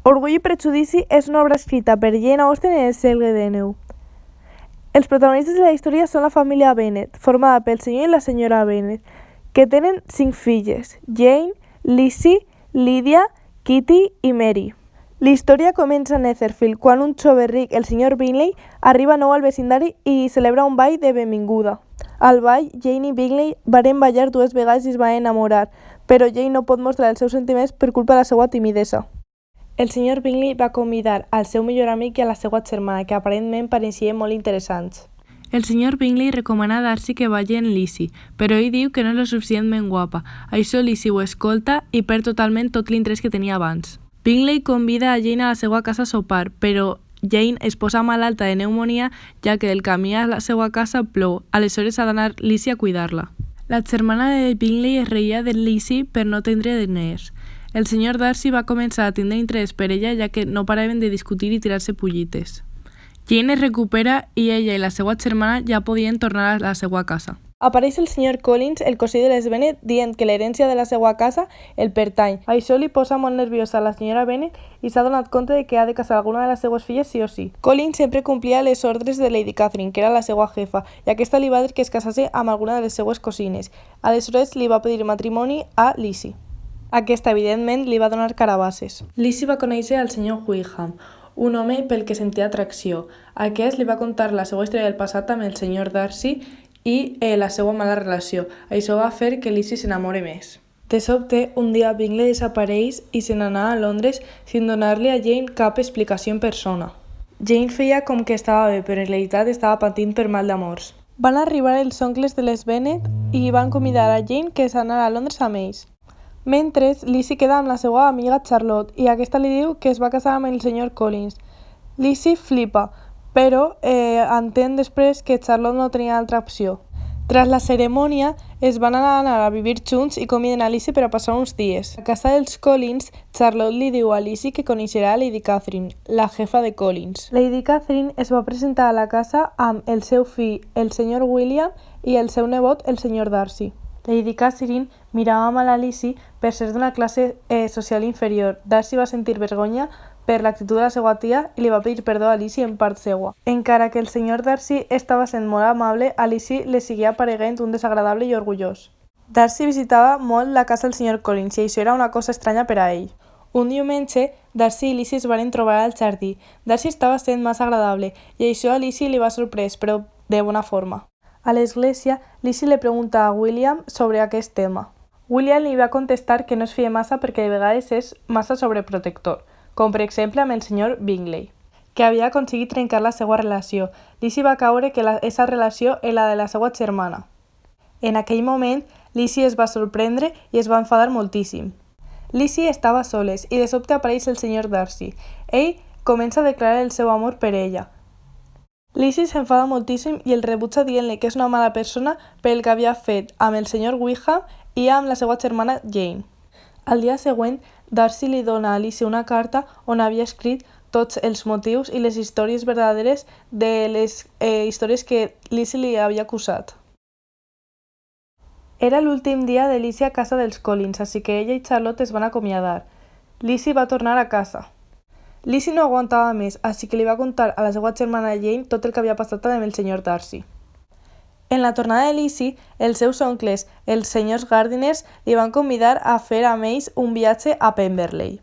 Orgull i prejudici és una obra escrita per Jane Austen en el segle XIX. Els protagonistes de la història són la família Bennet, formada pel senyor i la senyora Bennet, que tenen 5 filles: Jane, Lizzie, Lydia, Kitty i Mary. La història comença a Netherfield, quan un jove ric, el senyor Bingley, arriba nou al vecindari i celebra un ball de benvinguda. Al ball, Jane i Bingley varen ballar 2 vegades i es van enamorar, però Jane no pot mostrar els seus sentiments per culpa de la seva timidesa. El senyor Bingley va convidar al seu millor amic i a la seva germana, que aparentment pareixien molt interessants. El senyor Bingley recomana a Darcy que balli amb Lizzie, però ell diu que no és lo suficientment guapa. Això Lizzie ho escolta i perd totalment tot l'interès que tenia abans. Bingley convida a Jane a la seva casa a sopar, però Jane es posa malalta de pneumonia, ja que del camí a la seva casa plou. Aleshores ha d'anar Lizzie a cuidar-la. La germana de Bingley es reia de Lizzie per no tindre diners. El senyor Darcy va començar a tindre interès per ella, ja que no paraven de discutir i tirar-se pullites. Jane es recupera i ella i la seva germana ja podien tornar a la seva casa. Apareix el senyor Collins, el cosí de les Bennet, dient que l'herència de la seva casa el pertany. Això li posa molt nerviosa a la senyora Bennet i s'ha donat compte de que ha de casar alguna de les seues filles sí o sí. Collins sempre complia les ordres de Lady Catherine, que era la seva jefa, i aquesta li va dir que es casase amb alguna de les seues cosines. Aleshores li va pedir matrimoni a Lizzie. Aquesta, evidentment, li va donar carabasses. Lizzie va conèixer al senyor Wickham, un home pel que sentia atracció. Aquest li va contar la seva història del passat amb el senyor Darcy i la seva mala relació. Això va fer que Lizzie s'enamore més. De sobte, un dia Bingley desapareix i se n'anà a Londres sin donar-li a Jane cap explicació en persona. Jane feia com que estava bé, però en realitat estava patint per mal d'amors. Van arribar els oncles de les Bennet i van convidar a Jane que s'anara a Londres amb ells. Mentre, Lizzie queda amb la seva amiga Charlotte i aquesta li diu que es va casar amb el senyor Collins. Lizzie flipa, però entén després que Charlotte no tenia altra opció. Tras la cerimònia, es van anar a vivir junts i conviden a Lizzie per a passar uns dies. A casa dels Collins, Charlotte li diu a Lizzie que coneixerà a Lady Catherine, la jefa de Collins. Lady Catherine es va presentar a la casa amb el seu fill, el senyor William, i el seu nebot, el senyor Darcy. Lady Catherine mirava mal a Lizzie per ser d'una classe social inferior. Darcy va sentir vergonya per l'actitud de la seva tia i li va pedir perdó a Lizzie en part seua. Encara que el senyor Darcy estava sent molt amable, a Lizzie li seguia apareguent un desagradable i orgullós. Darcy visitava molt la casa del senyor Collins i això era una cosa estranya per a ell. Un diumenge, Darcy i Lizzie es van trobar al jardí. Darcy estava sent massa agradable i això a Lizzie li va sorprès, però de bona forma. A l'església, Lizzie li pregunta a William sobre aquest tema. William li va contestar que no es fia massa perquè de vegades és massa sobreprotector, com per exemple amb el senyor Bingley, que havia aconseguit trencar la seva relació. Lizzie va caure que aquesta relació és la de la seva germana. En aquell moment, Lizzie es va sorprendre i es va enfadar moltíssim. Lizzie estava soles i de sobte apareix el senyor Darcy. Ell comença a declarar el seu amor per ella. Lizzie s'enfada moltíssim i el rebutja dient-li que és una mala persona per el que havia fet amb el senyor Wickham i amb la seva germana Jane. Al dia següent, Darcy li dona a Lizzie una carta on havia escrit tots els motius i les històries verdaderes de les històries que Lizzie li havia acusat. Era l'últim dia de Lizzie a casa dels Collins, així que ella i Charlotte es van acomiadar. Lizzie va tornar a casa. Lizzie no aguantava més, així que li va contar a la seva germana Jane tot el que havia passat amb el senyor Darcy. En la tornada de Lizzie, els seus oncles, els senyors Gardiners, li van convidar a fer amb ells un viatge a Pemberley.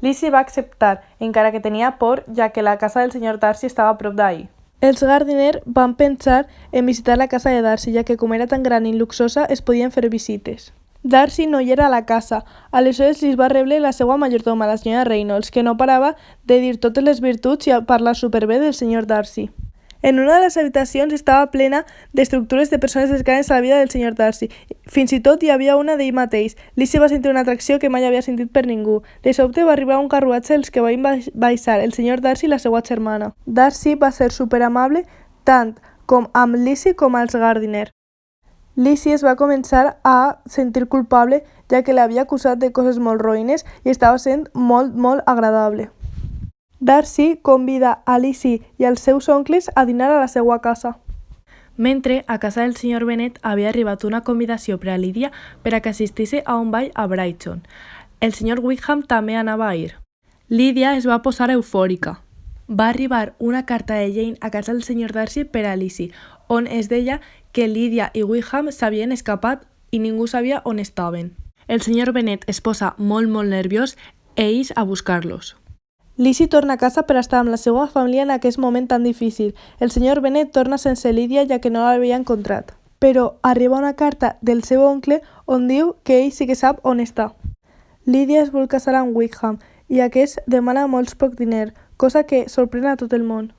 Lizzie va acceptar, encara que tenia por, ja que la casa del senyor Darcy estava a prop d'ahir. Els Gardiner van pensar en visitar la casa de Darcy, ja que com era tan gran i luxosa es podien fer visites. Darcy no hi era a la casa, aleshores li va rebre la seva majordoma, la senyora Reynolds, que no parava de dir totes les virtuts i parlar superbé del senyor Darcy. En una de les habitacions estava plena d'estructures de persones cercanes a la vida del senyor Darcy. Fins i tot hi havia una d'ell mateix. Lizzie va sentir una atracció que mai havia sentit per ningú. De sobte va arribar un carruatge els que van baixar, el senyor Darcy i la seva germana. Darcy va ser superamable tant com amb Lizzie com als Gardiner. Lizzie es va començar a sentir culpable, ja que l'havia acusat de coses molt roïnes i estava sent molt agradable. Darcy convida a Lizzie i als seus oncles a dinar a la seva casa. Mentre, a casa del senyor Bennet havia arribat una convidació per a Lydia per a que assistís a un ball a Brighton. El senyor Wickham també anava a ir. Lídia es va posar eufòrica. Va arribar una carta de Jane a casa del senyor Darcy per a Lizzie, on es deia que Lídia i Wickham s'havien escapat i ningú sabia on estaven. El senyor Bennet es posa molt nerviós i ix a buscar-los. Lizzie torna a casa per estar amb la seva família en aquest moment tan difícil. El senyor Bennet torna sense Lídia ja que no l'havia encontrat. Però arriba una carta del seu oncle on diu que ell sí que sap on està. Lídia es vol casar amb Wickham i aquest demana molt poc diner, cosa que sorprèn a tot el món.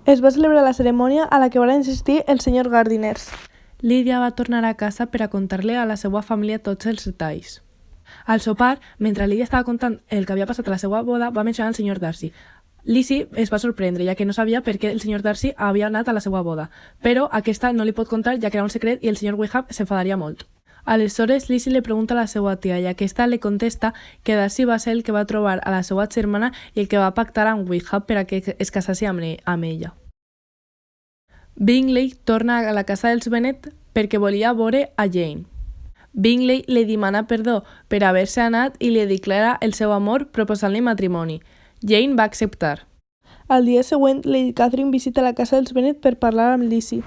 Es va celebrar la cerimònia a la que van assistir el senyor Gardiners. Lídia va tornar a casa per a contar-li a la seva família tots els detalls. Al sopar, mentre Lídia estava contant el que havia passat a la seva boda, va mencionar el senyor Darcy. Lizzie es va sorprendre, ja que no sabia per què el senyor Darcy havia anat a la seva boda, però aquesta no li pot contar ja que era un secret i el senyor Wickham s'enfadaria molt. Aleshores, Lizzie li pregunta a la seva tia i aquesta li contesta que Darcy va ser el que va trobar a la seva germana i el que va pactar amb Wickham per a que es casassi amb ella. Bingley torna a la casa dels Bennet perquè volia veure a Jane. Bingley li demana perdó per haver-se anat i li declara el seu amor proposant-li matrimoni. Jane va acceptar. Al dia següent, Lady Catherine visita la casa dels Bennet per parlar amb Lizzie.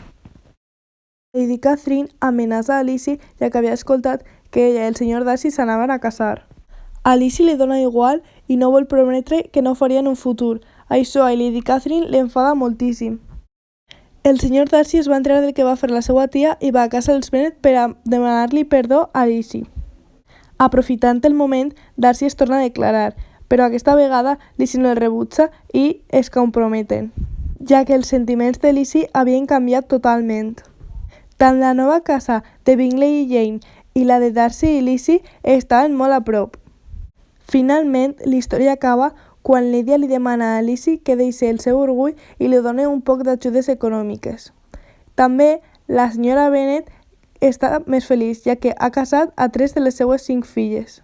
Lady Catherine amenaça a Lizzie ja que havia escoltat que ella i el senyor Darcy s'anaven a casar. A Lizzie li dona igual i no vol prometre que no farien un futur. Això a Lady Catherine li enfada moltíssim. El senyor Darcy es va enterar del que va fer la seva tia i va a casa dels Bennet per a demanar-li perdó a Lizzie. Aprofitant el moment, Darcy es torna a declarar, però aquesta vegada Lizzie no el rebutja i es comprometen, ja que els sentiments de Lizzie havien canviat totalment. Tant la nova casa de Bingley i Jane i la de Darcy i Lizzie estaven molt a prop. Finalment, la història acaba quan Lídia li demana a Lizzie que deixi el seu orgull i li doni un poc d'ajudes econòmiques. També, la senyora Bennet està més feliç, ja que ha casat a 3 de les seues 5 filles.